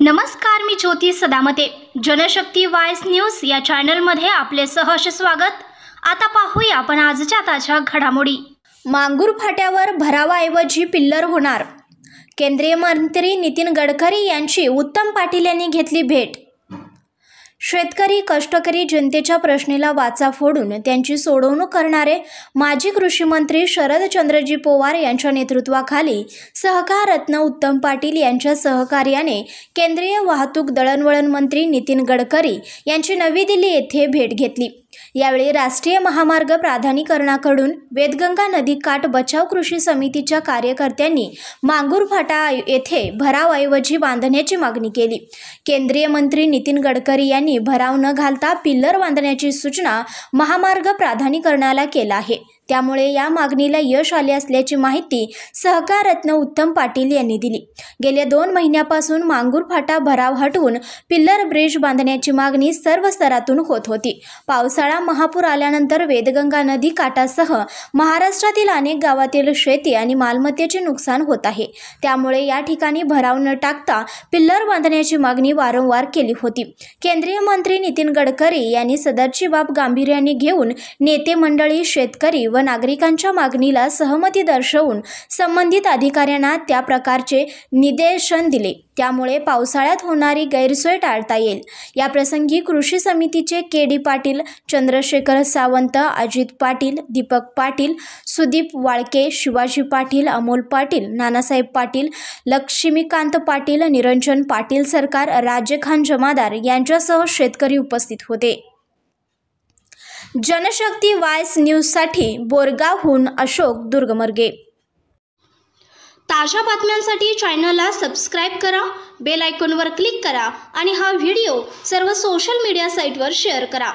नमस्कार, मी ज्योती Sadamate. Janshakti voice news या चॅनलमध्ये आपले सहर्ष स्वागत. आता पाहूया आपण आजच्या ताज्या घडामोडी. मांगूर फाट्यावर भरावाऐवजी पिल्लर होणार. केंद्रीय मंत्री नितीन गडकरी यांची उत्तम पाटील यांनी घेतली भेट. शेतकरी कष्टकरी जनतेच्या प्रश्नाला वाचा फोडून त्यांची सोडवणूक करणारे माजी कृषी मंत्री शरदचंद्रजी पवार यांच्या नेतृत्वाखाली सहकार रत्न उत्तम पाटील यांच्या सहकार्याने केंद्रीय वाहतूक दळणवळण मंत्री नितीन गडकरी यांची नवी दिल्ली येथे भेट घेतली. यावेळी राष्ट्रीय महामार्ग प्राधिकरणाकडून वेदगंगा नदी काठ बचाव कृषी समितीच्या कार्यकर्त्यांनी मांगूर फाटा येथे भरावाऐवजी बांधण्याची मागणी केली. केंद्रीय मंत्री नितीन गडकरी यांनी भराव न घालता पिल्लर बांधण्याची सूचना महामार्ग प्राधिकरणाला केला आहे. त्यामुळे या मागणीला यश आले असल्याची माहिती सहकार रत्न उत्तम पाटील यांनी दिली. गेल्या 2 महिन्यापासून मांगूर फाटा भराव हटवून पिल्लर ब्रिज बांधण्याची मागणी सर्व स्तरातून होत होती. पावसाळा महापूर आल्यानंतर वेदगंगा नदी काठासह महाराष्ट्रातील अनेक गावातील शेती आणि मालमत्तेचे नुकसान होत आहे. त्यामुळे या ठिकाणी भराव न टाकता पिल्लर बांधण्याची मागणी वारंवार केली होती. केंद्रीय मंत्री नितीन गडकरी यांनी सदरची बाब गांभीर्याने घेऊन नेते मंडळी, शेतकरी व नागरिकांच्या मागणीला सहमती दर्शवून संबंधित अधिकाऱ्यांना त्या प्रकारचे निर्देशन दिले. त्यामुळे पावसाळ्यात होणारी गैरसोय टाळता येईल. या प्रसंगी कृषी समितीचे के.डी. पाटील, चंद्रशेखर सावंत, अजित पाटील, दीपक पाटील, सुदीप वाळके, शिवाजी पाटील, अमोल पाटील, नानासाहेब पाटील, लक्ष्मीकांत पाटील, निरंजन पाटील सरकार, राजेखान जमादार यांच्यासह शेतकरी उपस्थित होते. जनशक्ती वॉइस न्यूजसाठी बोरगावहून अशोक दुर्गमर्गे. ताज्या बातम्यांसाठी चॅनलला सबस्क्राईब करा, बेल आयकॉनवर क्लिक करा आणि हा व्हिडिओ सर्व सोशल मीडिया साईटवर शेअर करा.